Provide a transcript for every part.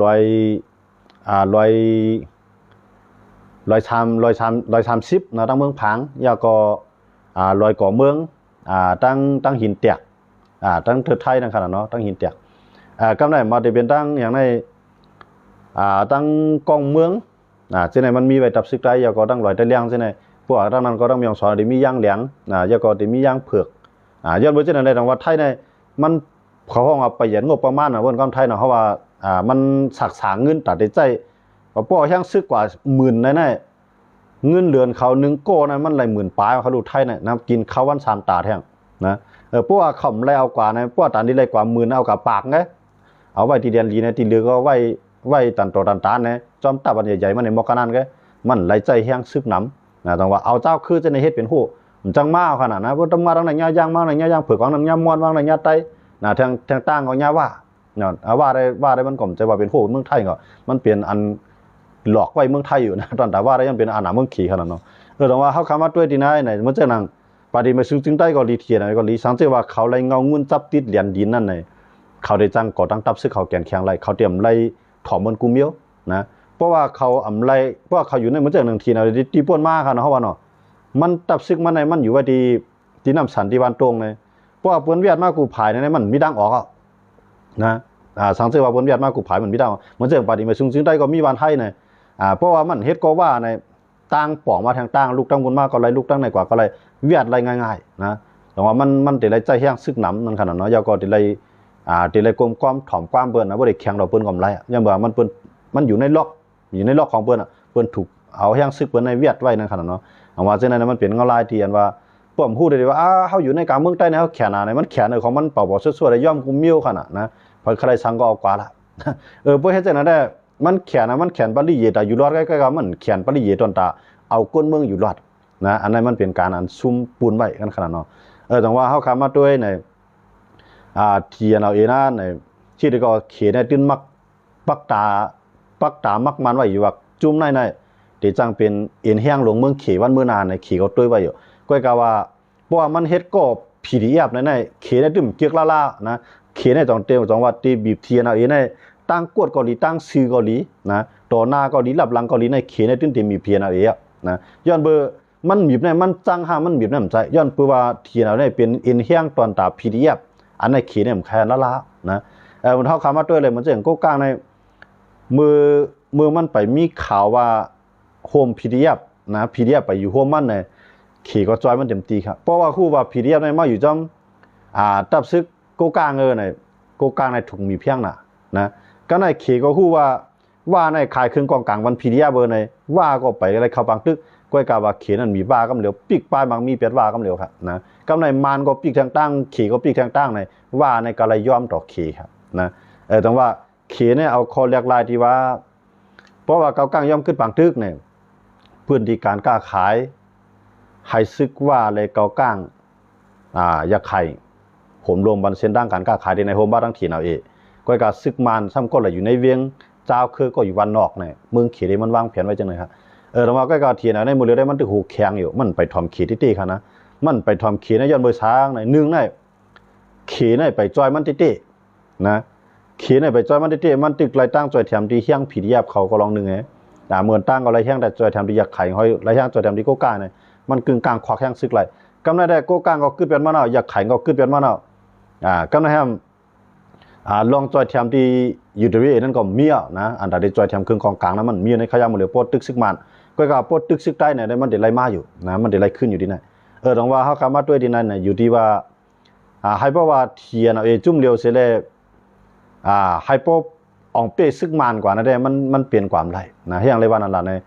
ลอยลอย130นะตั้งเมืองพังยาก็ลอยก่อเมืองตั้งหินเตียกตั้งเทิดไทยนั่นขนาดเนาะตั้งหินเตียกกำไรมาจะเป็นตั้งอย่างในตั้งกองเมืองเช่นไหนมันมีไว้ตับซึกได้ยาก็ตั้งลอยตะเลียงเช่นไหนพวกตั้งนั้นก็ต้องมีอย่างสอนได้มีย่างเหลียงยาก็ได้มีย่างเผือกย้อนไปเช่นไหนในทางวัดไทยในมันเขาห้องเอาประหยัดงบประมาณบนกำไทยเนาะเพราะว่ามันสักษาเงินตัดใจว่าป้อช่างซึกกว่า10,000ในเงินเดือนเขา1โก้นะมันหลายหมื่นปลายเขาดูไทยเนี่ยนะกินข้าววัน3 ตาแท่งนะพวกเขาไม่เอากว่านะพวกตานที่ไรกว่า10,000เอากับปากไงเอาไว้ที่เดียนลีนะที่เหลือก็ไว้ตันโตตันตาเนี่ยจอมตาบันใหญ่ๆมันในมอกนั่นไงมันไหลใจแห้งซึกน้ำต้องว่าเอาเจ้าคือจะในเฮ็ดเป็นหูมันจังมาขนาดนะพวกต้องมาทางไหนย่างมาทางไหนย่างเผือกของทางย่างม้วนทางไหนย่างไตทางตั้งของย่าว่าว่าได้มันก่อมจะว่าเป็นหูเมืองไทยก็มันเปลี่ยนอันหลอกไว้เมืองไทยอยู่นะตอนแต่ว่าได้ยังเป็นอาณาเมืองขี่ขนาดเนาะต้องว่าเขาคำว่าด้วยที่ไหนไหนมันจะนั่งปฏิมาซึ่งจึงได้ก็รีเทียนก็รีสังเกตว่าเขาไล่เงาเงินจับติดเหรียญดินนั่นเลยเขาได้จ้างก่อตั้งตับซึกเขาแกนแข็งไรเขาเตรียมไล่ถอมมันกูเมียวนะเพราะว่าเขาไล่เพราะว่าเขาอยู่ในมันจะหนึ่งทีนะที่ป้วนมากค่ะเนาะเพราะว่าเนาะมันตับซึกมันในมันอยู่ไว้ที่น้ำสันที่วันตรงเลยเพราะว่าเปิ้นเวียดมากกูผายในมันมีดังออกนะสังเกตว่าเปิ้นเวียดมากกูผายมันมีดังมันจะปฏิมาซึ่งได้ก็มีวันไทยเนี่ยเพราะว่ามันเฮ็ดก็ว่าในตั้งป่องมาทางตั้งลูกตั้งบนมากก็ไรลูกตั้งในกว่าก็ไรเวียดไรง่ายๆนะแต่ว่ามันติดไรใจแห้งซึกหนำนั่นขนาดเนาะยาวก็ติดไรกลมความถ่อมความเปิ้นนะบ่ได้แข็งเราเปิ้นกำไรยังบ่มันเปิ้นมันอยู่ในล็อกของเปิ้นเปิ้นถูกเอาแห้งซึกเปิ้นในเวียดไว้นั่นขนาดเนาะว่าเช่นนั้นมันเป็นเงาลายที่อันว่าผมพูดได้ว่าเฮาอยู่ในกลางเมืองใต้เนี่ยเฮาแขนมันแขนของมันเป่าๆซั่วๆได้ย่อมกุมเมียวขนาดนะพอใครสั่งก็เอากว่าละบ่เฮ็ดจังนั้นได้มันแขนปริเยตอยู่รอดใกล้ๆกับมันแขนปริเยตอนตาเอาก้นเมืองอยู่รอดนะอันนั้นมันเป็นการอันซุ่มปูนไว้กันขนาดเนาะต้องว่าเฮาคำมาด้วยในเทียนเอาเองนะในที่ก็เขียนในตื้นมักปักตามักมันไว้อยู่ว่าจุ่มในที่จังเป็นเอ็นแห้งลงเมืองเขวันเมื่อนานในขี่ก็ด้วยไว้อยู่ก็กะว่าเพราะว่ามันเฮ็ดก็ PDF ในเขียนในตึ้มเกียกล่าๆนะเขียนในจังเตียวจังว่าที่บีบเทียนเอาเองในตั้งกวดเกาหลีตั้งซื้อเกาหลีนะต่อหน้าเกาหลีรับหลังเกาหลีในเขียนในตึ้มที่มีเพียนเอาเองนะย้อนเบอร์มันบีบในมันจังหามันบีบในมันใจย้อนเพื่อว่าเทียนเอาในเป็นเอ็นแห้งตอนตา PDF อันในเขียนในมันแค่ละนะมันเท่าคำว่าด้วยเลยมันจะอย่างก้กลางในมือมันไปมีข่าวว่าโฮม PDF นะ PDF ไปอยู่โฮมมันเนี่ยขี่ก็จอยมันเต็มตีครับเพราะว่าคู่ว่า PDF ในมาอยู่จอมตับซึกก้กลางในก้กลางในถุงมีเพียงนะก็ในขี่ก็คู่ว่าในขายเครื่องกองกลางวัน PDF เบอร์ในว่าก็ไปอะไรเข้าบางตึกก้อยกาว่าเขียนนั่นมีว่ากำเหลียวปิกปลายบางมีเปียดว่ากำเหลียวครับนะกำในมานก็ปิกทางตั้งขี่ก็ปิกทางตั้งในว่าในกะไรย่อมต่อขี่ครับนะต้องว่าเขียนเนี่ยเอาคอเรียกลายที่ว่าเพราะว่าเกากลางย่อมขึ้นบางตึกเนี่ยพื้นที่การค้าขายให้ซึกว่าเลยเกากลางยาไข่ผมรวมบันเส้นด้านการค้าขายในโฮมบ้านทั้งถิ่นเอาเองก้อยกาซึกมันซ้ำก็เลยอยู่ในเวียงเจ้าคือก็อยู่วันนอกเนี่ยเมืองเขียนมันวางแผนไว้จังเลยครับเรามาก้อยกาเทียนในมือเรือได้มันตึกหูแข็งอยู่มันไปทอมเขียนที่ครับนะมันไปทอมเขียนในย้อนเบอร์ช้างใน1ในเขียนในไปจอยมันที่นะเขียนในไปจอยมันที่มันตึกไรตั้งจอยแถมที่เฮี้ยงผีดิบเขาก็ลองหนึ่งเหมือนตั้งก็ไรเฮี้ยงแต่จอยแถมที่อยากไข่ห้อยไรเฮี้ยงจอยแถมที่โกก้าเนี่ยมันกึ่งกลางควักแห้งซึกไรกำไรได้โกก้าก็ขึ้นเป็นมะนาวอยากไข่ก็ขึ้นเป็นมะนาวกำไรแฮมลองจอยแถมที่ยูทูบนั่นก็มีนะอันใดจอยแถมเครื่องกองกลางนั้นมันมีในขยะมือเหลือโปตึกซึกมันก็กับโปตึกซึกใต้เนี่ยมันเดี๋ยวไรมาอยู่นะมันเดี๋ยวไรขึ้นอยู่ที่ไหนต้องว่าเขาคำว่าด้วยที่นั่นเนี่ยอยู่ที่ว่าให้เพราะว่าเทียนจุ่มเรียวเสร็จให้พวกอองเป้ซึกมันกว่านะได้มันเปลี่ยนความไรนะอย่างไรว่านั่นแหละเนี่ย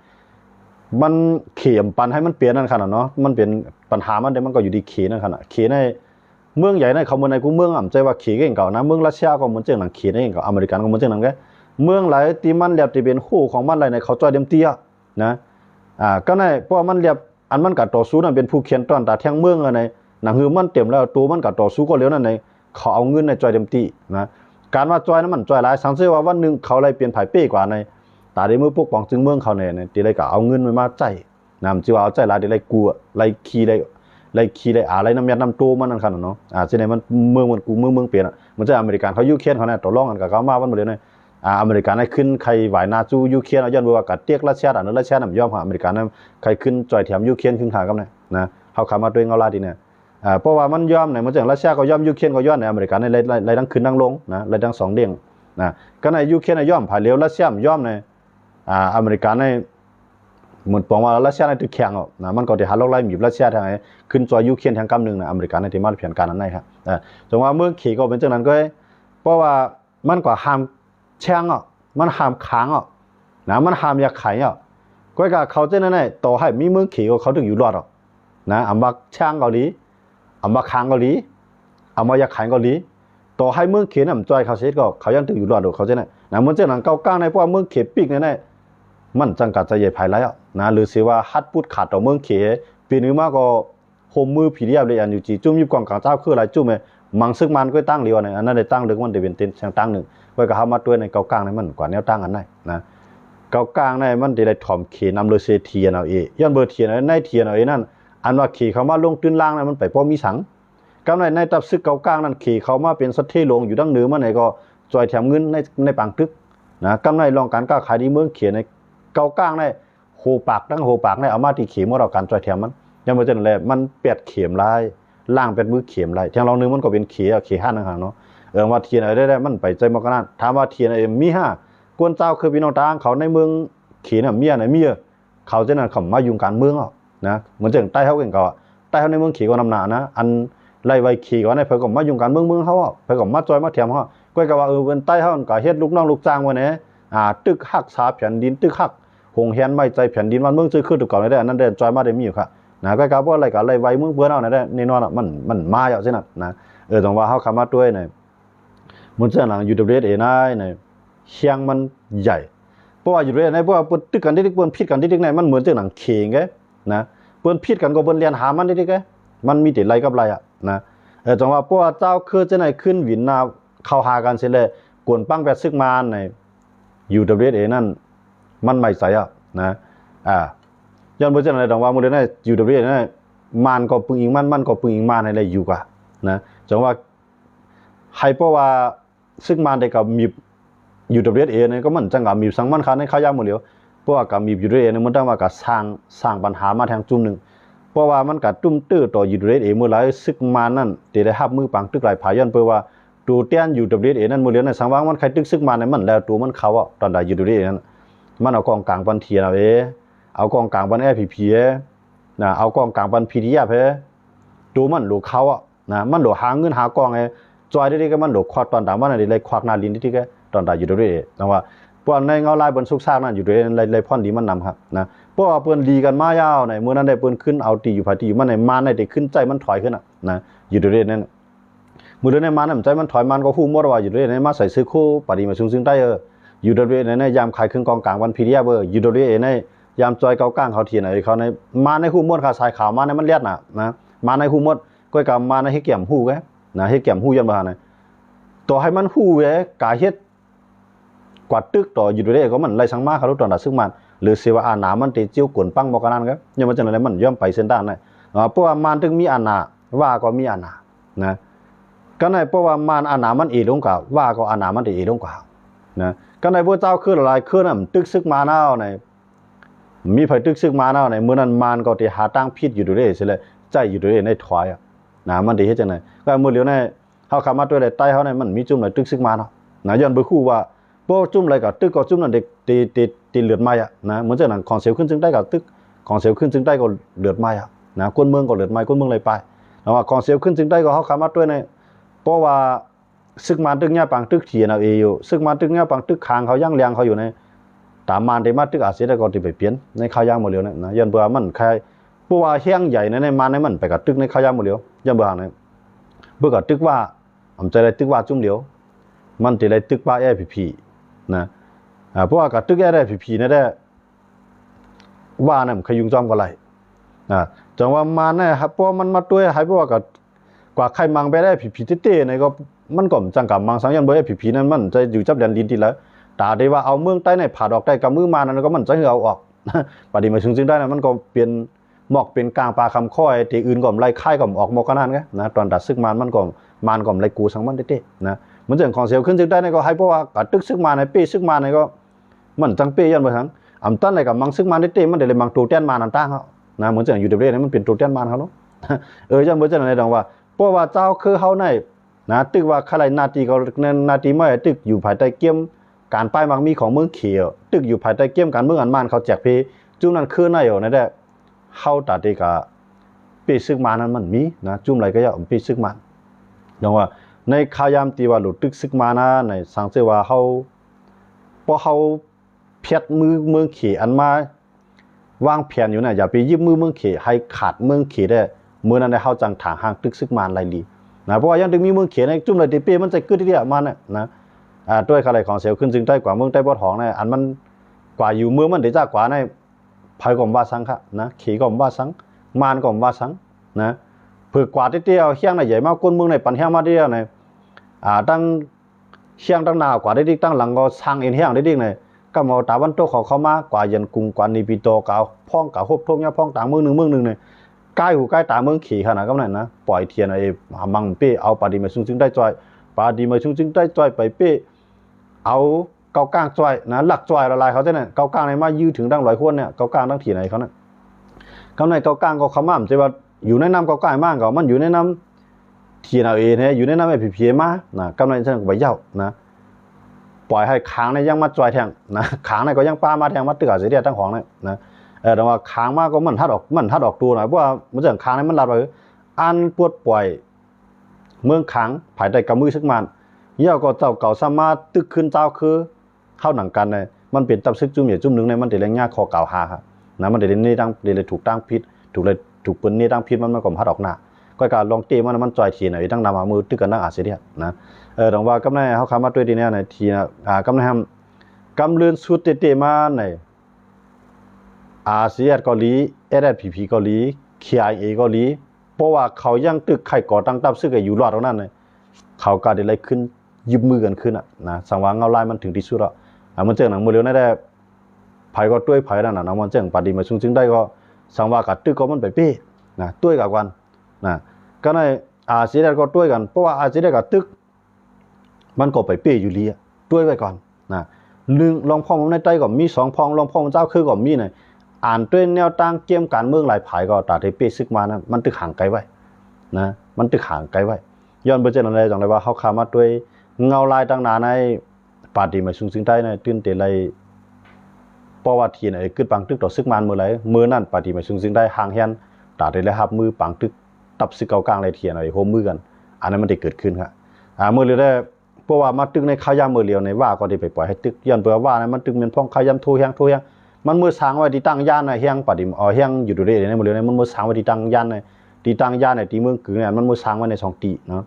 มันเขียมปันให้มันเปลี่ยนนั่นขนาดเนาะมันเป็นปัญหามันเดี๋ยวมันก็อยู่ที่เขียนั่นขนาดเขียในเมืองใหญ่ในเขาเมืองในกูเมืองใจว่าเขียเก่งเก่านะเมืองรัสเซียก็เหมือนเจ้าหนังเขียเก่งเก่าอเมริกันก็เหมือนเจ้าหนังแกเมืองหลายที่มันเรียบที่เป็นคู่ของมันอะไรในเขาจอยเต็มเตี้ยนะก็ในเพราะมันเรียบอันมันกับต่อสู้นั่นเป็นผู้เขียนตอนตาแทงเมืองอะไรหนังหือมันเต็มแล้วตัวมันกับต่อสู้ก็เลี้ยวนั่นในเขาเอาเงินในจอยเต็มตีนะการว่าจอยนั้นมันจอยหลายสังเกตว่าวันหนึ่งเขาอะไรเปลี่ยนผายเป้กว่าในตาได้มือพวกปองจึงเมืองเขาเนี่ยตีไรก็เอาเงินมาใจนำจีว่าเอาใจหลายตีไรกลัวไรขี้ไรอะไรน้ำยัดน้ำโตมันนั่นขนาดเนาะเช่นไหนมันเมืองมันกูเมืองเปลี่ยนมันจะอเมริกันเขายูเคนเขาเนี่ยต่อรองกันกับเขามาวันหมดเลยเนี่ย อเมริกันให้ขึ้นใครไหวนาจูยูเครนเอาย้อนว่ากัดเตียกรัสเซียรัสเซียน่ะยอมหาอเมริกันนั้นใครขึ้นจ่อยแถมยูเครนขึ้นหากันนะเฮาคำมาตัวเองเอาลาดีเนี่ยเพราะว่ามันยอมเนี่ยมันจังรัสเซียก็ยอมยูเครนก็ย้อนในอเมริกันในไล่ทั้งขึ้นทั้งลงนะไล่ทั้ง2เด้งนะก็ในยูเครนยอมผ่าเร็วรัสเซียยอมในอเมริกันในเหมือนปองว่ารัสเซียในตึกแข็งอ่ะนะมันก็จะหาลอกไล่มีรัสเซียทางไหนขึ้นจอยยูเครนทางกำนึงนะอเมริกันในที่มาแผนการนั้นได้ครับจังว่าเมืองขี่ก็เป็นจังนั้นก็เพราะว่ามันก็ห้ามแช่งอ่ะมันห้ามค้างอ่ะนะมันห้ามอยากไข่อ่ะก็เขาเจ้านั่นแหละต่อให้มีเมืองขี่ก็เขาถึงอยู่รอดอ่ะนะอำมาแช่งเกาหลีอำมาค้างเกาหลีอำมาอยากไข่เกาหลีต่อให้เมืองเขียนจอยเขาเสียก็เขายังถึงอยู่รอดเขาเจ้านั่นนะมันเจ้าหนังเก้าก้างในเพราะว่าเมืองเขียปีกนั่นมันจังกัดใจใหญ่ภายไรอ่ะนะหรือสิว่าฮัดพูดขาดต่อเมืองเขียปีนึงมากก็โฮมมือผีเรียบเลยอันอยู่จีจุ่มยิบกองกลางเจ้าคืออะไรจุ่มเลยมังซึกมันก็ตั้งเรียวเนี่ยอันนั้นได้ตั้งเรื่องมันได้เป็นเต็นช่างตั้งหนึ่งไว้กับเขามาตัวในเก้ากลางในมันกว่าแนวตั้งอันไหนนะเก้ากลางในมันได้ถ่อมเขียนำเลยเสียเทียนเอาเอย้อนเบอร์เทียนในเทียนเอาเอนั่นอันว่าขี่เขามาลงตื้นล่างนั้นมันไปป้อมีสังกำในตับซึกเก้ากลางนั้นขี่เขามาเป็นสัตเทลงอยู่ดั้งเหนือมันไหนก็จอยแถมเงินในปางตึกนะกำในรองการก้าวขายดีเมืองเขียนในเก้ากลางในโหปากตั้งโหปากในเอามาตีเข็มว่าเราการจอยแถมมันยังไม่เจนเลยมันเปียดเข็มลายล่างเป็นมือเข็มลายทางลองนึงมันก็เป็นเขียห้านั่งหางเนาะว่าเทียนอะไรได้มันไปใจมากนั้นถามว่าเทียนอะไรมี5กวนเจ้าคือพี่น้องต่างเขาในเมืองเขียนเมียไหนเมียเขาจะนั่นเขามายุ่งการเมืองอ่ะนะเหมือนจังใต้เขาเก่งก็ใต้เขาในเมืองเขียนก็นำหนานะอันไล่ไว้เขียนในเพิ่นก็มายุ่งการเมืองเขาอ่ะเพิ่นก็มาจอยมาเทียมเขาก็กะว่าเป็นใต้เขาก็เฮ็ดลูกน้องลูกจ้างไว้เนี่ยตึกหักษาแผ่นดินตึกหักหงแหนไม่ใจแผ่นดินมันเมืองซื้อขึ้นตุกเก่าได้อันนั้นเดินจอยมาได้มีอยู่ค่ะนะก็กะว่าอะไรก็ไล่ไว้เมืองเพื่อนเอาได้แน่นอนอ่ะมันมาอย่างเช่นนะต้องว่าเขาคำมาด้วยเนี่ยมันจะหนังยูทูบเรสเนี่ยเชียงมันใหญ่เพราะว่ายูทูบเรสในเพราะว่าตึกกันที่เปิ้นพิดกันที่ไหนมันเหมือนจะหนังเข่งไงนะเปิ้นพิดกันก็เปิ้นเรียนหามันที่ไงมันมีแต่ไรกับไรอ่ะนะจังว่าเพราะว่าเจ้าคือจะไหนขึ้นวินนาเข้าหากันเสียเลยกวนปั้งแปดซึกมาในยูทูบเรสนั่นมันไม่ใส่อ่ะนะย้อนเพื่อจะไหนจังว่าโมเดลนั้นยูทูบเรสนั่นมันก็ปึงอิงมันก็ปึงอิงมันในอะไรอยู่กว่านะจังว่าให้เพราะว่าซึ่งมันได้กับมียูทูบเรสเนี่ยก็มันจังกับมีสังมันคันในข้าวยามหมดเลยเพราะว่ากับมียูทูบเรสเนี่ยมันต้องว่ากับสร้างปัญหามาทางจุ่มหนึ่งเพราะว่ามันกับจุ่มตื้อต่อยูทูบเรสเมื่อไรซึ่งมันนั่นได้หับมือปังตึกหลายผาย้อนเพราะว่าตัวเตี้ยนยูทูบเรสนั่นมือเลี้ยในสังว่างมันใครตึกซึ่งมันในมันแล้วตัวมันเขาอ่ะตอนใดยูทูบเรสนั้นมันเอากองกลางปันเทียนเอากองกลางปันFPPนะเอากองกลางปันPDFตัวมันหลูเขาอ่ะนะมันหลูหาเงินหากองจอยได้ก็มันหลกควักตอนต่างว่าอะไรเลยควักนาลินที่ก็ตอนต่างอยู่ด้วยนะว่าพวกในเงาลายบนซุกซากนั่นอยู่ด้วยเลยพ่อนดีมันนำครับนะเพราะว่าเปิ้นดีกันมายาวในเมื่อนั้นได้เปิ้นขึ้นเอาตีอยู่ภายตีอยู่มันในมาในได้ขึ้นใจมันถอยขึ้นนะอยู่ด้วยนั่นมือเดินในมานั่นใจมันถอยมันก็ฮู้หมดว่าอยู่ด้วยในมาใส่ซื้อคู่ปฏิมาซึ่งได้อยู่ด้วยในยามขายเครื่องกองกลางวันPDFอยู่ด้วยในยามจอยเกาก้างเขาเทียนเขาในมาในฮู้หมดค่ะสายขาวมาในมันเลียดนะมาในฮู้หมดก็กับมาในให้เกี่ยมฮู้แกนะให้แก้มหู้ยันบ่านะต่อให้มันหู้แหวกาเฮ็ดกวาดตึกต่ออยู่ด้วยก็มันไล่สังมาเขาตอนน่ะซึ่งมันหรือสิว่าอาหนามันติจิ้วกวนปังบ่กันนั่นครับยังมันจังได๋มันย่อมไปเส้นด้านนั้นเพราะว่ามันถึงมีอาหนาว่าก็มีอาหนานะก็ในเพราะว่ามันอาหนามันอีลงกว่าว่าก็อาหนามันอีลงกว่านะก็ในพวกเจ้าคือหลายคือน่ะตึกซึกมานาในมีไผตึกซึกมานาในมื้อนั้นมันก็สิหาตั้งผิดอยู่ด้วยสิเลยใจอยู่ด้วยในถอยนะมันดีเฮ็ดจังได๋ก็มื้อเหลียวในเฮาเข้ามาด้วยได้ใต้เฮาในมันมีจุ่มหลายตึกซึกมาเนาะนะย้อนบ่ฮู้ว่าบ่จุ่มอะไรก็ตึกก็จุ่มนั่นติเลือดไม้อ่ะนะเหมือนจังนั้นของเสียวขึ้นจึงได้ก็ตึกของเสียวขึ้นจึงได้ก็เลือดไม้อ่ะนะคนเมืองก็เลือดไม้คนเมืองเลยไปแต่ว่าของเสียวขึ้นจึงได้ก็เฮาเข้ามาด้วยในเพราะว่าซึกมาตึกญาปังตึกเถียนเอาเออยู่ซึกมาตึกญาปังตึกคางเขายังเลี้ยงเขาอยู่ในตามมานได้มาตึกอาเสียได้ก็สิไปเปลี่ยนในข้าวยางบ่เหลียวนะย้อนบ่ว่ามันใครเพราะว่าเฮียงใหญ่ในมาในมันไปกับตึกในข้าวยางบ่เหลียวย้อนบ่หางในเบื่อกับตึกว่าผมจะได้ตึกว่าจุ่มเหลียวมันจะได้ตึกว่าFPPนะเพราะว่ากับตึกFPPนั่นได้ว่านั่นขยุงจอมก็ไหลจังว่ามาเนี่ยครับเพราะมันมาด้วยให้เพราะว่ากับกว่าใครมังไปได้FPPเต้ๆในก็มันก็จังกับมังสังยันบ่FPPนั่นมันจะอยู่จับแดนดินที่แล้วตาได้ว่าเอาเมืองใต้ในผ่าดอกได้กับมือมานั่นก็มันจะเอาออกปฏิมาซึ่งได้นะมันก็เปลี่ยนหมอกเป็นกลางปลาคำค่อยที่อื่นก็ไล่ค่ายก็ออกหมอกกันนั่นไงนะตอนดัดซึกมันก็ไล่กูสังมันเต้ๆนะ มันจังของเสียวขึ้นจึงได้ในก็ให้เพราะว่ากะตึกซึกมาในปีซึกมาในก็มันจังปียันบ่ทั้งอำตันอะไรกับมังซึกมาในเตมันได้เลยมังตูเตียนมานั่นตั้งเขานะเหมือนจังอยู่เดเรนี่มันเป็นตูเตียนมาเขาเนาะจังบ่จังในดองว่าเพราะว่าเจ้าคือเฮาในนะตึกว่าใครนาทีก็นาทีไม่ตึกอยู่ภายใต้เกียมการป้ายมักมีของเมืองเขียวตึกอยู่ภายใต้เกียมการเมืองอันมานเขาแจกเพจุ่มนั้นคือในอยู่นั่นแหละเฮาตาติกะปีซึกมานั้นมันมีนะจุ่มไรก็อย่าปีซึกมาดองว่าในขายามตีว่าหลุดตึกซึกมานะในสังเสว่าเฮาพอเฮาเพียดมือเมืองเขียอันมาวางแผนอยู่น่ะอย่าไปยิบมือเมืองเขียให้ขาดเมืองเขียได้เมื่อนั้นได้เฮาจังถางห่างตึกซึกมาไรลีนะเพราะว่ายังถึงมีเมืองเขียในจุ่มไรติเป้มันจะกึดที่เดียวมันน่ะนะด้วยอะไรของเสียวขึ้นจึงได้กว่าเมืองใต้บ่อทองเนี่ยอันมันกว่าอยู่เมืองมันได้จ้ากว่าในภัยก่อมว่าสังค่ะนะขี่ก่อมว่าสังมานก่อมว่าสังนะเผื่อกว่าที่เดียวเฮียงในใหญ่มากก้นเมืองในปันเฮียงมาเดียวในตั้งเฮียงตั้งหน้ากว่าได้ดิตั้งหลังก็สังเอ็นเฮียงได้ดิในก็มาตาวันโตเขาเข้ามากว่ายันกุงกว่านีปีโตเก่าพ่องเก่าฮบทบเนี่ยพ่องต่างเมืองหนึ่งเนี่ยใกล้หูใกล้ตาเมืองขี่ขนาดก็นั่นนะปล่อยเทียนไอ้มังเป้เอาปาดีมาซึ่งได้จอยปาดีมาซึ่งได้จอยไปเป้เอาเกาก้างจอยนะหลักจอยละลายเขาจะเนี่ยเกาก้างในมายืดถึงดัง100คนเนี่ยเกาก้างดังที่ไหนเขาเนี่ยกำในเกาก้างก็เขามั่มใช่ว่าอยู่ในน้ำเกาก้างมากก็มันอยู่ในน้ำที่นาเอเนี่ยอยู่ในน้ำไอ้ผีๆมานะกำในฉันก็ไปเย้านะปล่อยให้ค้างในยังมาจอยแทงนะค้างในก็ยังป้ามาแทงมาตึกอาเสียเดียตั้งของเนี่ยนะแต่ว่าค้างมากก็มันทัดออกตัวหน่อยเพราะว่ามันจะค้างในมันรัดไปอันปวดปล่อยเมืองค้างภายใต้กำมือซึกมันเย่าก็เจ้าเก่าสามารถตึกขึ้นเจ้าคือเข้าหนังกันเลยมันเป็นตับซึกจุ่มเหยียดจุ่มหนึ่งในมันเดี๋ยวเลี้ยงยากคอเก่าหาครับนะมันเดี๋ยวนี้ตั้งเดี๋ยวถูกตั้งพิษถูกปืนนี่ตั้งพิษมันก็พัดออกหน้าก็การลองตีมันจอยทีหน่อยตั้งนำมือตึกกันตั้งอาเสียเดียนะตรงว่ากำในเขาคำมาด้วยดีเนี่ยในทีนะกำในทำกำเลื่อนสุดเตะมาในอาเซียนเกาหลีSSPP เกาหลี KIA เกาหลีเพราะว่าเขายังตึกไข่ก่อตั้งตับซึกอยู่รอดตรงนั้นเลยเขาก็ได้เลยขึ้นยืมมือกันขึ้นนะสังวางเงาลายมันถึงที่สุดแล้วมันเจอหนังมือเร็วนั่นแหละไผ่ก็ด้วยไผ่นั่นนะมันเจอปาดีมาซึ่งได้ก็สังวากัดตึกก็มันไปเป้นะด้วยกับกันนะก็ในอาเซียนก็ด้วยกันเพราะว่าอาเซียนกับตึกมันก็ไปเป้อยู่ลีด้วยไว้ก่อนนะ1รองพ่อมันในใต้ก็มี2พองรองพ่อมันเจ้าคือก็มีเนี่ยอ่านด้วยแนวตั้งเกมการเมืองหลายไผ่ก็ตาได้เป้ซึกมานะมันตึกห่างไกลไว้นะมันตึกห่างไกลไว้ย้อนไปเจออะไรจังเลยว่าเขาขามาด้วยเงาลายตั้งนานในปาดีมาซึ่งได้ในตื่นเต้นเลยเพราะว่าทีไหนขึ้นปังตึกต่อซึกมันมือไรมือนั่นปาดีมาซึ่งได้ห่างเฮียนตาได้เลยครับมือปังตึกตับซึกเกากลางเลยเทียนอะไรโฮมมือกันอันนั้นมันได้เกิดขึ้นครับมือเรียวได้เพราะว่ามาตึกในขายามมือเรียวในว่าก็ได้ไปปล่อยให้ตึกย้อนเปล่าว่านะมันตึกเป็นพ่องขายามทูเฮียงมันมือสางไว้ที่ตั้งย่านในเฮียงปาดีเฮียงอยู่ดูได้ในมือเรียวในมันมือสางไว้ที่ตั้งย่านในที่ตั้งย่านในที่เมืองกึ่งเนี่ยมันมือสางไว้ใน2ตีเนาะ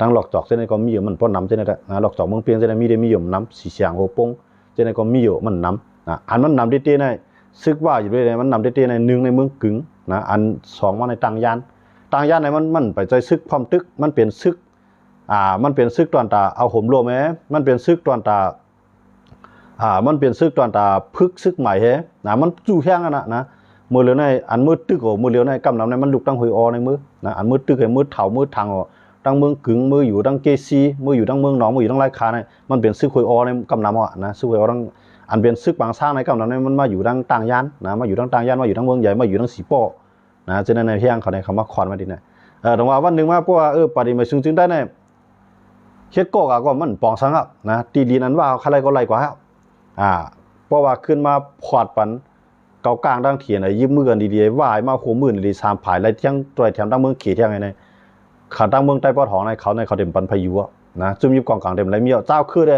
ตั้งหลอกจอกเส้นในก็มีอยู่มันป้อนน้ำเส้นนั่นแหละหลอกจอกเมืองเพียงเส้นมีได้มีอยู่น้ำสีเสียงโหปงเส้นในก็มีอยู่มันน้ำอันมันน้ำได้เต้ในซึกว่าอยู่ด้วยมันน้ำได้เต้ใน1ในเมืองกึ่งนะอัน2มาในตั้งย่านในมันไปใจซึกพร้อมตึกมันเป็นซึกมันเป็นซึกตอนตาเอาห่มรวมไหมมันเป็นซึกตอนตามันเป็นซึกตอนตาพึกซึกใหม่เฮนะมันจู่แห้งนะมือเหลียวในอันมืดตึกโอมือเหลียวในกำน้ำในมันลุกตั้งหอยอในมือนะอันมืดตึกไอ้มืดเถามืดทางตั้งเมืองกึ่งมืออยู่ตั้งเกซีมืออยู่ตั้งเมืองหนองมืออยู่ตั้งไรคาในมันเป็นซึกหอยอในกำน้ำนะซึกหอยอตั้งอันเป็นซึกบางสร้างในกำน้ำในมันมาอยู่ตั้งต่างย่านนะมาอยู่ตั้งต่างย่านมาอยู่ตั้งเมืองใหญ่มาอยู่ตั้งสีป้อนะฉะนั้นในเพียงเขาในคำว่าคอนมาดิเนี่ยแต่ว่าวันหนึ่งว่าเพราะว่าปฏิมาซึ่งได้เนี่ยเฮ็ดก็มันปองสังครับนะตีดีนั้นว่าใครก็ไล่กว่าครับเพราะว่าขึ้นมาพอดปันเกากลางดังเถียนยิบมือกันดีๆว่ายมาโคมื่นดีๆ3ผายไรเที่ยงตัวแถมตั้งเมืองขี่เที่ยงไงในขาตั้งเมืองใต้ปอทองในเขาเต็มปันพายุนะจุ่มยิบกองกลางเต็มไรมีเจ้าคือได้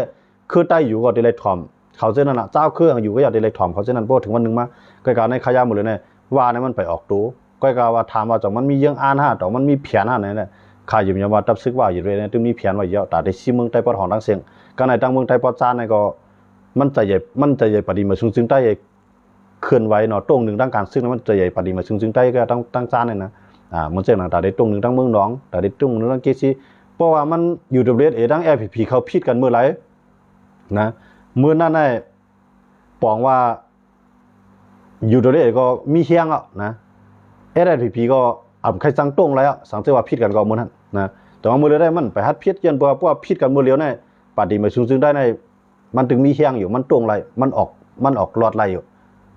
คือใต้อยู่ก็ได้เลยถอมเขาเส้นนั้นเจ้าคืออยู่ก็อยากได้เลยถอมเขาเส้นนั้นเพราะถึงวันนึงมาก็การในขยะหมดเลยเนี่ยว่าในมันไปออกตัวก็การว่าถามว่าจังมันมียังอ่านต่อมันมีเพียนเนี่ยข้าอยู่ยามว่าตับซึกว่าอยู่เลยเนี่ยตึงมีเพียนว่าเยอะแต่ได้ซีเมืองใต้ปอทองดังเสียงก็ในตั้งเมืองใต้ปอจานในก็มันจะใหญ่ปฏิมาซึ่งใต้เคลื่อนไหวเนาะตรงหนึ่งตั้งการซึ่งมันจะใหญ่ปฏิมาซึ่งใต้ก็ตั้งจานเลยนะมันเจ้าหนังแต่ได้ตรงหนึ่งตั้งเมืองหนองแต่ได้ตรงหนึ่งตั้งเกซีเพราะว่ามันอยู่ดับเบิลเอตั้งFPPเขาพิดกันเมื่อไรนะเมื่อนั้นได้ปองว่าอยู่ดับเบิลเอก็มีเฮียงอ่ะนะSSPPก็ใครสั่งตรงแล้วสั่งเจ้าว่าพิดกันก็เมื่อนั้นนะ แต่ว่ามือเลี้ยวได้มันไปฮัดพิษยันเพราะว่าพิษกันมือเลี้ยวเนี่ยปฏิมาซึ่งได้ในมันถึงมีเฮียงอยู่มันตรงไรมันออกหลอดไรอยู่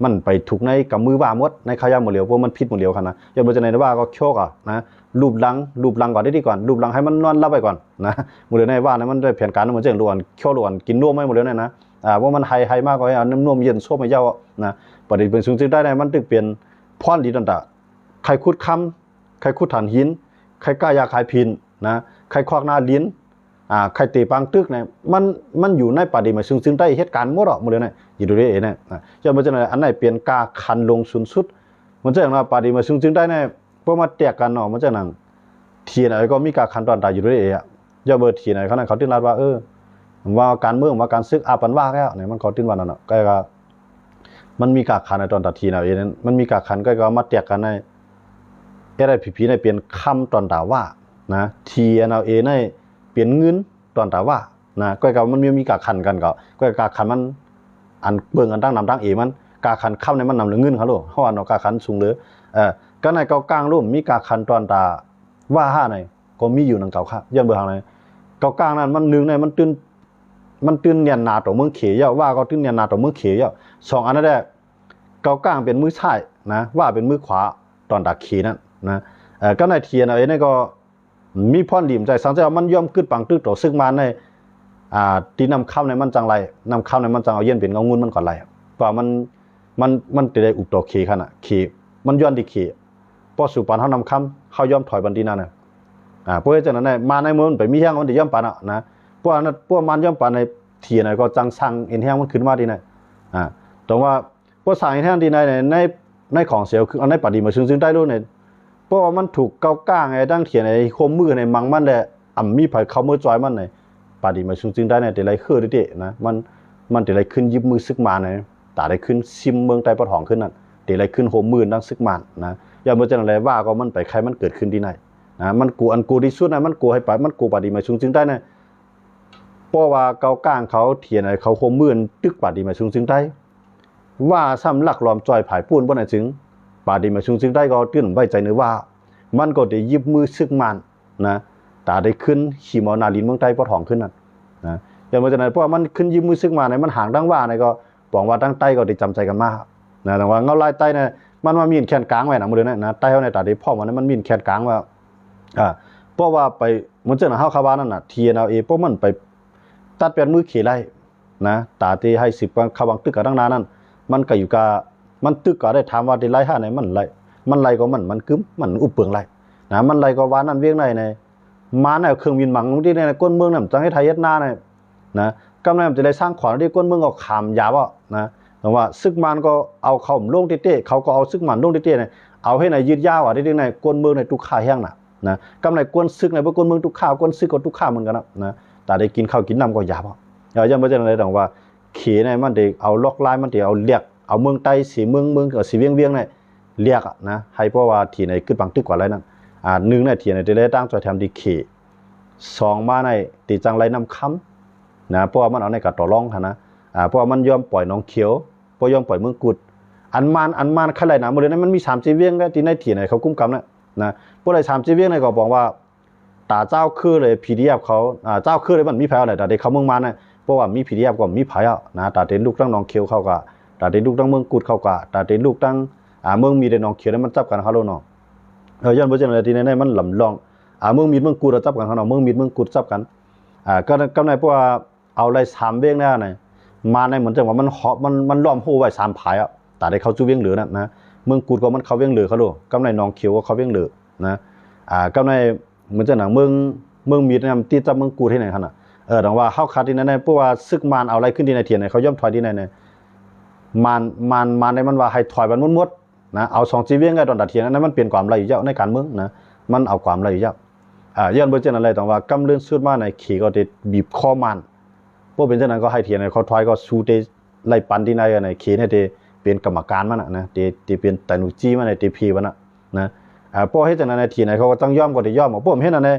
มันไปถูกในกับมือว่าหมดในขยะมือเลี้ยวเพราะมันพิษมือเลี้ยวกันนะอย่าไปจะไหนว่าก็โชกอ่ะนะรูปลังก่อนได้ดีก่อนรูปลังให้มันนอนรับไปก่อนนะมือเลี้ยวในว่าเนี่ยมันได้แผนการมันเจ๋งล้วนโชล้วนกินนวมไม่มือเลี้ยวเนี่ยนะว่ามันไฮมากกว่าน้ำนวมเย็นส้มไม่เย้านะปฏิเป็นซึ่งได้ในมันถึงเปลี่ยนพรดีต่างๆใครคุดคำใครคุดฐานหินใครกล้ายาขายพินนะใครควักหน้าลิ้นใครตีปังตึกเนี่ยมันอยู่ในปฏิมาซึ่งได้เหตุการณ์หมดหรอกหมดเลยเนี่ยอยู่ด้วยเองเนี่ยจะมันจะไหนอันไหนเปลี่ยนกาคันลงสุดสุดมันจะอย่างว่าปฏิมาซึ่งได้เนี่ยพวกมาแตกกันเนาะมันจะนั่งเทียนอะไรก็มีกาคันตอนตายอยู่ด้วยเองอย่าเบอร์เทียนอะไรเขาติ้นรัดว่าว่าการเมืองว่าการซึกอาปันว่าแล้วเนี่ยมันเขาติ้นวันนั้นเนาะก็มันมีกาคันในตอนตัดทีนะเองมันมีกาคันก็มาแตกกันในอะไรผีในเปลี่ยนคำตอนตาว่านะทีเอาเอในเปลี่ยนเงินตอนตาว่านะก็มันมีกาคันกันก็กาคันมันอันเบิ่งกันตั้งนำตั้งเอมันกาคันเข้าในมันนำเหลือเงินเขาลูกเพราะว่าเนาะกาคันสูงเลยก็ในเกากลางรูปมีกาคันตอนตาว่าห้าในก็มีอยู่นังเก่าค่ะย่อมเบื่อทางไหนเกากลางนั้นมันหนึ่งในมันตื่นเนียนนาต่อเมืองเขียวว่าก็ตื่นเนียนนาต่อเมืองเขียวสองอันนั้นแหละเกากลางเป็นมือซ้ายนะว่าเป็นมือขวาตอนตาขีนั่นนะก็ในเทียนเอาเองนี่ก็มีพ่อนดีมใจสังเกตมันย่อมขึ้นปังตึกต่อซึ่งมาในตีนำข้าวในมันจังไรนำข้าวในมันจังเอาเย็นเป็นเงางุ่นมันก่อนไรเพราะมันจะได้อุดต่อขีขนาดขีมันย้อนดีขีพอสู่ปานเขานำข้ามเขาย่อมถอยบันดีนั่นเพราะฉะนั้นมาในมือมันไปมีแห้งมันจะย่อมปานนะพวกมันย่อมปานในเทียนก็จังสั่งเอ็นแห้งมันขึ้นมาดีนะตรงว่าพวกสั่งเอ็นแห้งดีในของเสียวคือเอาในปฏิมาซึ่งได้รู้เนี่ยเพราะว่ามันถูกเกาก้างไงตั้งเขียนในโคมมือในมังมันแหละมีไผเขามือจอยมันในปฏิมาซึ่งได้ในแต่ไรคือดินะมันแต่ไรขึ้นยิบมือซึกมาในตาได้ขึ้นซิมเมืองใต้ปะทองขึ้นนั่นแต่ไรขึ้นโคมมือตั้งซึกมันนะอย่าเมื่อจะอะไรว่าก็มันไปใครมันเกิดขึ้นที่ไหนนะมันกูอันกูที่สุดนะมันกูให้ไปมันกูปฏิมาซึ่งได้นะเพราะว่าเกาก้างเขาเทียนอะไรเขาโคมมือตึกปฏิมาซึ่งได้ว่าซ้ำหลักล้อมจอยผายปูนบ่ไหนจึงปาดีมาซึ่งได้ก็ตื่นไว้ใจเนื้อว่ามันก็ได้ยิบมือซึกมันนะตาได้ขึ้นขี่มอนาลินเมืองใต้ปะทองขึ้นนั่นนะอย่างเมื่อนั้นเพราะมันขึ้นยิบมือซึกมันในมันห่างดังว่าในก็บอกว่าตั้งใต้ก็ได้จำใจกันมากนะแต่ว่าเงาลายใต้เนี่ยมันมามีนแขนกลางไว้นะมือนะใต้เขาในตาได้พ่อมันมีนแขนกลางว่าเพราะว่าไปมันเจอหน้าเข้าคาบ้านนั่นน่ะทีเอ็นเอเพราะมันไปตัดเป็นมือขี่ไล่นะตาตีให้10วันเขาบังตึกกับตั้งนานนั่นมันก็อยู่กับมันตึกก็ได้ถามว่าได้ไล่ห้าไหนมันไล่ก็มันกึ้มมันอุบเปลืองไล่นะมันไล่ก็วานั่นเวียงในมาในเครื่องบินหมังที่ในก้นเมืองนั่นจังให้ไทยเฮ็ดหน้าในนะกำลังจะได้สร้างขวัญที่ก้นเมืองก็ขามยาวนะแต่ว่าซึกมันก็เอาเข้าลงเต้ๆเขาก็เอาซึกมันลงเต้ๆเนี่ยเอาให้ในยืดยาวที่ในก้นเมืองในทุกข้าแห้งนะกำลังก้นซึกในก้นเมืองทุกข้าวก้นซึกก็ทุกข้าเหมือนกันนะแต่ได้กินข้าวกินน้ำก็ยาวยังไม่ใช่อะไรแต่ว่าเขในมันได้เอาล็อกไลน์มันได้เอาเรียกเอาเมืองใต้สีเมืองกับสีเวียงเนี่ยเรียกนะให้เพราะว่าที่ในขึ้นบางตึกกว่าไรนั่นหนึ่งในที่ในได้ตั้งจอยทำดีเขสองมาในตีจังไรน้ำค้ำนะเพราะว่ามันเอาในกัดต่อรองนะเพราะว่ามันยอมปล่อยน้องเขียวเพราะยอมปล่อยเมืองกุดอันมันขนาดไหนหมดเลยนะมันมี30เวียงก็ที่ในที่ในเขากุ้มกำนะพวกไร30เวียงในก็บอกว่าตาเจ้าคือเลย PDF เขาเจ้าคือเลยมันมีแพ้อะไรแต่เด็กเขาเมืองมันนะเพราะว่ามี PDF ก็มีไผนะแต่เด็กลูกตั้งน้องเขียวเขาก็แต่เด็กลูกตั้งเมืองกุดเขาก็แต่เด็กลูกตั้งเมืองมีแต่น้องเขียวนั้นมันจับกันเขาโลเนาะย้อนบ่จังได๋ที่ในมันลำลองเมืองมีเมืองกุดจับกันเขาเนาะเมืองมีเมืองกุดจับกันก็กำในเพราะว่าเอาไร3เวียงแน่น่ะมาในเหมือนจังว่ามันล้อมโหไว้3ผายแต่ได้เขาจูเวียงเหลือนั่นนะเมืองกุดก็มันเขาเวียงเหลือเขาโลกำในน้องเขียวก็เขาเวียงเหลือนะกำในเหมือนจังหนังเมืองมีนำตีจับเมืองกุดที่ไหนคั่นน่ะดังว่าเฮาคาที่นั่นเพราะว่าซึกมานเอาอะไรขึ้นที่ในเถียนเขาย่อมถอยที่ไหนมันในมันว่าให้ถอยมันหมดนะเอา2จีเวียงก็ตอนตัดเถียนนั้นมันเปลี่ยนความไรอยู่เจ้าในการเมืองนะมันเอาความไรอยู่เจ้าย้อนบ่จังอะไรต้องว่ากำเลื่อนสุดมาในขี่ก็ได้บีบคอมันพวกเป็นจังนั้นก็ให้เถียนเขาถอยก็สู้ได้ไล่ปันที่ในขี่ให้ได้เป็นกรรมการมันนะได้เป็นตานุจีมันในทีพีมันนะพวกเฮ็ดจังนั้นในเถียนเขาก็ต้องยอมก็ได้ยอมพวกเฮ็ดนั่นใน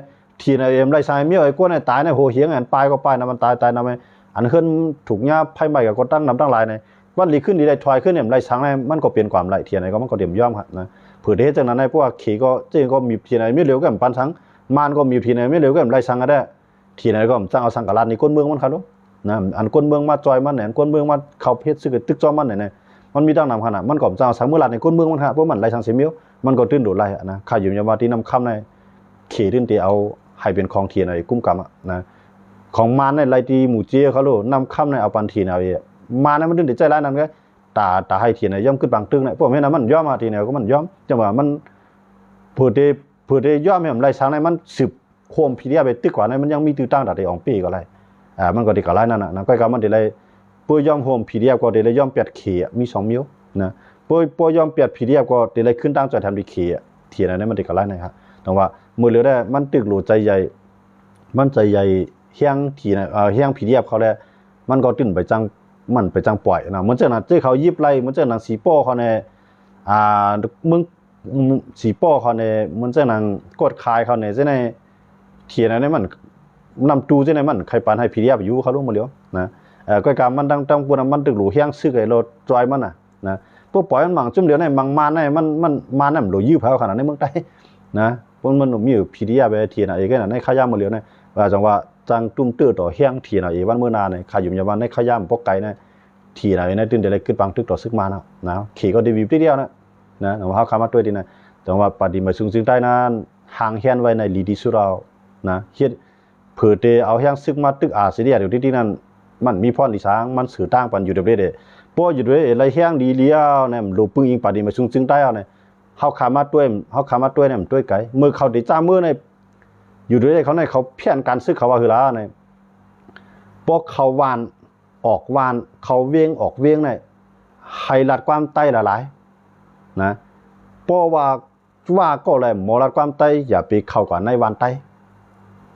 ทีในเอ็มไล่ชายเมียไอ้ก้นในตายในโหเหียงอันปลายก็ปลายนะมันตายนำอันขึ้นถูกหญ้าไผใหม่ก็ตั้งนำตั้งหลายในวันลีขึ้นดีได้ถอยขึ้นเนี่ยไล่ช้างในมันก็เปลี่ยนความไหลเทียนในก็มันก็เดี่ยมย่อมครับนะเผื่อได้จังนั้นในพวกขี่ก็จริงก็มีเทียนในไม่เร็วกันปันช้าง มันก็มีทีไหนไม่เหลือก็ไรสังก็ได้ทีไหนก็จังเอาสังกัดนี่ก้นเมืองมันครับลูกนะอันก้นเมืองมาจอยมันเนี่ยก้นเมืองมาเข้าเพชรซึกตึกจอมันเนี่ยมันมีตั้งนำขนาดมันก็จังเอาสังเมื่อไรในก้นเมืองมันครับเพราะมันไรสังเสียมิวมันก็ตื้นโดดไรนะข้าอยู่ยามว่าที่นำคำในขี่ตื้นตีเอาให้เป็นของทีไหนกุ้มกำนะของมันในไรตีหมู่เจี๊ยเขาลูกนำคำในเอาปันทีไหนมาในมันตื้นตีใจร้ายนั่นก็ตาให้ทีไหนย่อมขึ้นบางตึงเนี่ยพวกนี้นะมันย่อมมาทีไหนก็มันย่อมจังว่ามันเผื่อได้ย่อมให้ไรสังในมันสืบโคมพีเดียไปตึกกว่าในมันยังมีตื้อตั้งแต่ได้อองปีก็ไรมันก็ดีกับไรนั่นนะก็การมันดีเลยปุ้ยย่อมโฮมพีเดียก็ดีเลยย่อมเปียดเขียมี2 มิ้วนะปุ้ยย่อมเปียดพีเดียก็ดีเลยขึ้นตั้งใจทำดีเขียเทียนนั้นมันดีกับไรนะครับแต่ว่ามือเหลือได้มันตึกหลูใจใหญ่มันใจใหญ่เฮียงทีนะเฮียงพีเดียเขาเลยมันก็ตื่นไปจังมันไปจังปล่อยนะเหมือนเจ้านั้นเจ้าเขายิบไรเหมือนเจ้านั้นสีโป้เขาเนี่ยมึงสีโป้เขาเนี่ยเหมือนเจ้านั้นกดคายเขาเนี่ยเจ้าในเทียนนั้นมันนำตูเจ้าในมันใครปานให้พีเดียไปอยู่เขาลงมาเลี้ยวนะก็การมันตั้งปุ่นมันตึกหลูเฮียงซื้อไอ้รถจอยมันนะพวกปล่อยมันมั่งจุ่มเดียวในมั่งมันในมันมันนั่นหลูยื้อเผาขนาดในเมืองไทยนะมันมีอยู่พีเดียไปเทียนไอ้ก็นั่นในขย่ามมาเลี้ยวในว่าจังว่าจังตุ้มตื้อต่อเฮียงเทียนไอ้วันเมื่อนานในขยุ่มยาวันในขย่ามพวกไก่ในทีไหนในตื่นเดี๋ยวเลยขึ้นบางตึกต่อซึกมานะขี่ก็ดีวิวทีเดียวนะแต่ว่าเขาขามาด้วยดีนะแต่ว่าปฏิมาซึ่งใต้นั้นห่างเฮียนไว้ในลีดีสุเรานะเฮ็ดเผื่อเตเอาเฮียงซึกมาตึกอาเสียเดี๋ยวที่นั่นมันมีพรดีช้างมันสื่อตั้งปันอยู่เด้ป้ออยู่ด้วยไรเฮียงดีเลี้ยวเนี่ยหลูปึ้งอิงปฏิมาซึ่งใต้เอาเนี่ยเขาขามาด้วยเนี่ยมันด้วยไกลมือเขาติดจ้ามือในอยู่ด้วยเขาในเขาเพี้ยนการซึกเขาว่าคือละเนี่ยพวกเขาวานออกวานเขาเวียงออกเวียงเนี่ยให้รัดความใต้ละหลายนะเพราะว่าก็เลยหมอรัดความใต้อย่าไปเข้าก่อนในวันใต้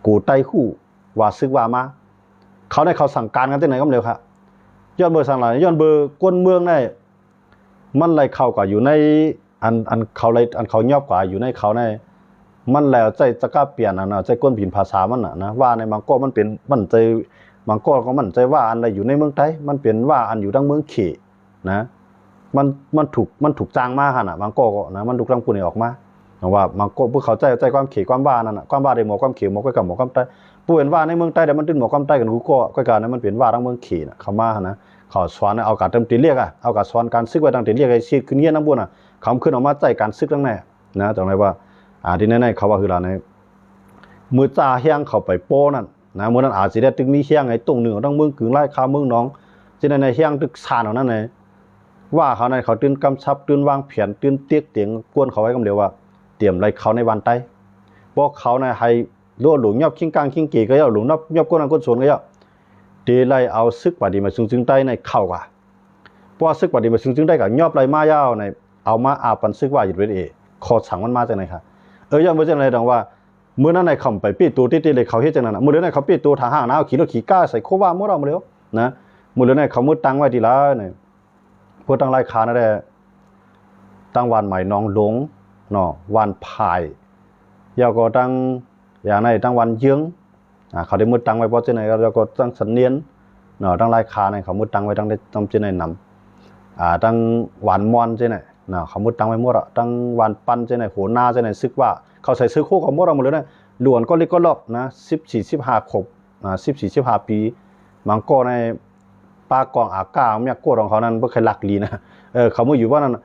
กูใต้คู่ว่าซึกว่ามาเขาในเขาสั่งการกันที่ไหนก็เร็วครับย้อนเบอร์สั่งหลายย้อนเบอร์ก้นเมืองได้มันเลยเข้าก่อนอยู่ในอันเขาเลยอันเขายอบกว่าอยู่ในเขาในมันแล้วใจจะกล้าเปลี่ยนใจก้นผินภาษามันนะว่าในบางก็มันเป็นมันใจบางก็มันใจว่าอันใดอยู่ในเมืองไทยมันเป็นว่าอันอยู่ดังเมืองเขนะมันถูกจ้างมาขนาดบางก็นะมันถูกรังปุ่นออกมาว่าบางก็พวกเขาใจความเขความว่านั่นความว่าได้หมอความเขหมอก็กับหมอความใต้ผู้เห็นว่าในเมืองใต้แต่มันตื่นหมอความใต้กันกูก็การนั้นมันเป็นว่าดังเมืองเขนะเขามานะเขาสอนเอาการเต็มตีเรียกเอาการสอนการซึกไว้ดังตีเรียกไอ้ชีขึ้นเงี้ยน้ำบุญเขาขึ้นออกมาใจการซึกตั้งแน่นะตรงไหนว่าที่แน่ๆเขาว่าคือเราในมือจ่าเฮียงเขาไปโป้นั่นนะเมื่อนั้นอาจจะได้ตึกมีเฮียงไอ้ตรงหนึ่งต้องเมืองกึ่งไล่ข้าเมืองน้องจะในเฮียงตึกซานของนั่นไงว่าเขาในเขาตื่นกำชับตื่นวางแผนตื่นเตี้ยเตียงกวนเขาไว้กำเดียวว่าเตรียมไรเขาในวันใต้เพราะเขาในให้ล้วนหลงยอบขิงกลางขิงกี่ก็ยอบหลงยอบก้นก้นสวนก็ยอบเดลัยเอาซึกปฏิมาซึ่งใต้ในเข้าว่าเพราะซึกปฏิมาซึ่งใต้กับยอบไรมายาวในเอามาอาปันซึกว่าอยู่ด้วยขอสั่งมันมาจากไหนครับย้อนไปจากไหนดังว่าเมื่อนั้นในเขาไปปีตัวที่เลยเขาเฮ็ดจังนั้นเมื่อนั้นในเขาปีตัวทางห้างนะเอาขี่รถขี่ก้าใส่โคว่ามั่วเรามาแล้วนะเมื่อนั้นในเขามุดตังไว้ทีละเนี่ยพวกตั้งรายคานั่นแหละตั้งวันใหม่น้องหลงเนาะวันพายยาวก็ตั้งอย่างในตั้งวันเยื้องเขาได้มุดตังไว้เพราะเจ้าไหนแล้วก็ตั้งสันเนียนเนาะตั้งรายคาในเขามุดตังไว้ตั้งได้ตั้งเจ้าไหนนำตั้งวันมอนเจ้าไหนนะเขามุดตังไว้มั่วตั้งวันปั้นเจ้าไหนโหน้าเจ้าไหนซึกว่าเขาใส่ซื้อคู่ของมั่วเราหมดเลยนะหลวนก็เล็กก็ลอกนะ14-15 ขบ14-15 ปีมังก็ในปากองอากาเมียกวดของเขานั้นบ่เคยหลักลีนะเขาเมื่ออยู่ว่านั้น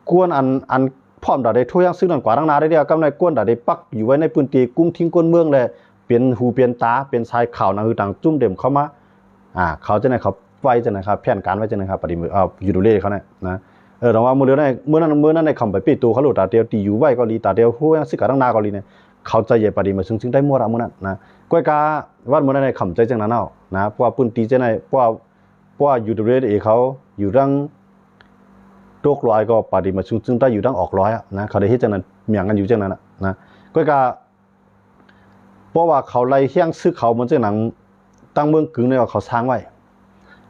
กวนอันพร้อมดาได้ทั่วยังซึ่งนั่นกว่าทั้งนาได้เดียวกำในกวนดาได้ปักอยู่ไว้ในพื้นที่กุ้งทิ้งก้นเมืองเลยเป็นหูเป็นตาเป็นชายข่าวนะคือต่างจุ่มเด่มเข้ามาเขาจะไหนเขาไว้จะไหนครับแผนการไว้จะไหนครับปฏิมืออยู่ดูเล่เขาเนี่ยนะแต่ว่าเมื่อนั้นในคำไปปีตัวเขาหลุดตาเดียวตีอยู่ไว้ก็ลีตาเดียวหัวสิกาทั้งนาก็ลีเนี่ยเขาใจเย็นปฏิมาซึ่งได้มั่วเราเมื่อนั้นนะก้อยกาว่าเมื่อนั้นในคำใจจังนั้นเอานะเพราะว่าพื้นที่จะไหนเพราะว่าอยู่ดูเล่เขาอยู่ดังโรคลอยก็ปฏิมาซึ่งได้อยู่ดังออกร้อยนะเขาได้เห็นจังนั้นเมียงกันอยู่จังนั้นนะก้อยกาเพราะว่าเขาไล่เฮี้ยงซื้อเขาเหมือนจังหนังตั้งเมืองกึ่งในเขาสร้างไว้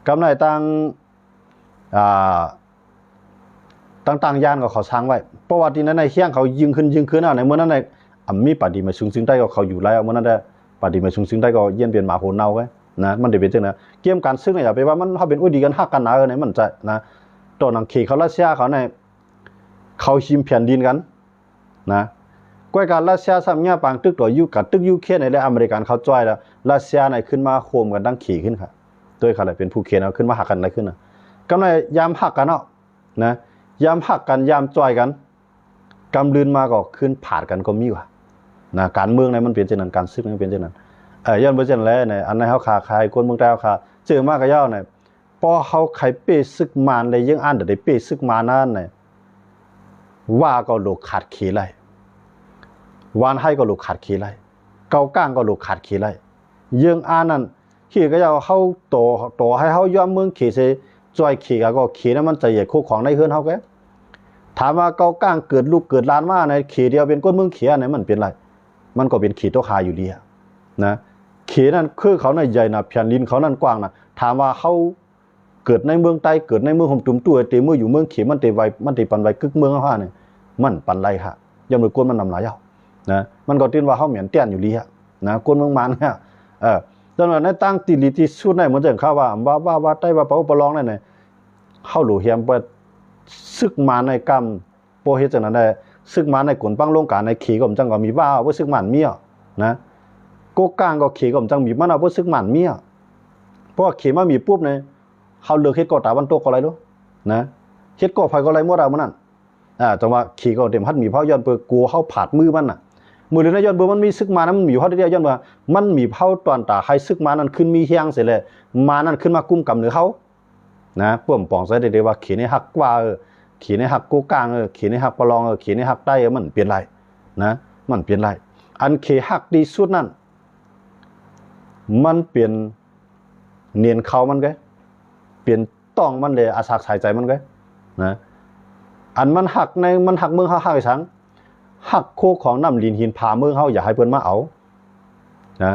กำไรตั้งต่างๆย่านก็เขาสร้างไว้เพราะว่าที่นั้นในเฮี้ยงเขายิงขึ้นในเมื่อนั้นในมีปฏิมาซึ่งได้ก็เขาอยู่แล้วเมื่อนั้นได้ปฏิมาซึ่งได้ก็เยี่ยนเปลี่ยนหมาโหนเน่าไว้นะมันเดี๋ยวเป็นจังนะเกี่ยมการซึ่งอย่าไปว่ามันเขาเป็นอุ้ยดีกันฮักกันนะในมันใจนะตอนนังเขเขารัสเซียเขาในเขาชิมแผ่นดินกันนะ กวยการรัสเซียซ้ำเนี่ยปางตึกตัวยูกับตึกยูเครนในและอเมริกันเขาจ้อยแล้วรัสเซียในขึ้นมาโคมกันดังขี่ขึ้นค่ะด้วยเขาเลยเป็นผู้เขียนเอาขึ้นมาหักกันอะไรขึ้นนะกำไรยามหักกันเนาะนะยามหักกันยามจ้อยกันกำลืนมาก็ขึ้นผ่ากันก็มีว่ะนะการเมืองในมันเป็นเช่นนั้นการซึกมันเป็นเช่นนั้นย้อนไปเช่นแล้วเนี่ยอันในเขาขาใครคนเมืองใต้เขาขาเจอมากกับเย้าเนี่ยพอเขาใครเป้ซึกมานเลยยังอ่านได้เป้ซึกมานั่นเนี่ยว่าก็ลูกขาดขี่ไรวานให้ก็ลูกขาดขี่ไรเกาก้างก็ลูกขาดขี่ไรยังอ่านนั่นขี่ก็จะเขาโตให้เขาย้อมเมืองขี่เสจอยขี่ก็ขี่นั้นมันจะเหยียดคู่ของในเฮือนเขาแกถามว่าเกาก้างเกิดลูกเกิดล้านมาในขี่เดียวเป็นก้นเมืองขี่อันไหนมันเป็นไรมันก็เป็นขี่ตัวคาอยู่ดีนะขี่นั่นคือเขาในใหญ่นะแผ่นดินเขานั่นกว้างนะถามว่าเขาเกิดในเมืองใต้เกิดในเมืองห่มตุ่มตัวเตมืออยู่เมืองขี่มันเตไวมันเตปันไวกึกเมืองเขาเนี่ยมันปันไรค่ะยามมือกวนมันนำหลายนะมันก็ตื่นว่าเขาเหมือนเตี้ยนอยู่ดีนะกวนเมืองมันเนี่ยตอนนั้นในตั้งตีลีที่สุดในเหมือนจะเข้าว่าใต้ว่าเปาปลองนั่นเนี่ยเข้าหลูเฮียมเปิดซึกมาในกรรมโปเฮจังนั้นได้ซึกมาในกวนปังลงการในขี่ก็มจังก็มีว่าซึกมันเมียนะโกกลางก็ขี่ก็มจังมีมันเอาซึกมันเมียเพราะขี่มามีปุ๊บเนี่ยเขาเลือกเฮ็ดก่อตาวันโตก็อะไรรู้นะเฮ็ดก่อไฟก็อะไรมั่วเรามันนั่นจังว่าขี่ก็เต็มพัดมีเผาย้อนเปิดกลัวเขาผาดมือมันน่ะมือเลยนะย้อนเปิดมันมีซึกมานะมันมีเผาเดียวย้อนว่ามันมีเผาตอนตาใครซึกมานั้นขึ้นมีเฮียงเสร็จเลยมานั้นขึ้นมากุ้มกำเหนือเขานะป่วมปองใส่ได้ว่าขี่ในหักกว่าขี่ในหักโกกลางขี่ในหักปลองขี่ในหักใต้มันเปลี่ยนไรนะมันเปลี่ยนไรอันขี่หักดีสุดนั่นมันเปลี่ยนเนียนเขามันก็เปลี่ยนต้องมันเลยอาศักสายใจมันก็นะอันมันหักในมันหักเมืองเขาหักไอ้สังหักโคของน้ำลินหินผาเมืองเขาอย่าให้เพิ่นมาเอานะ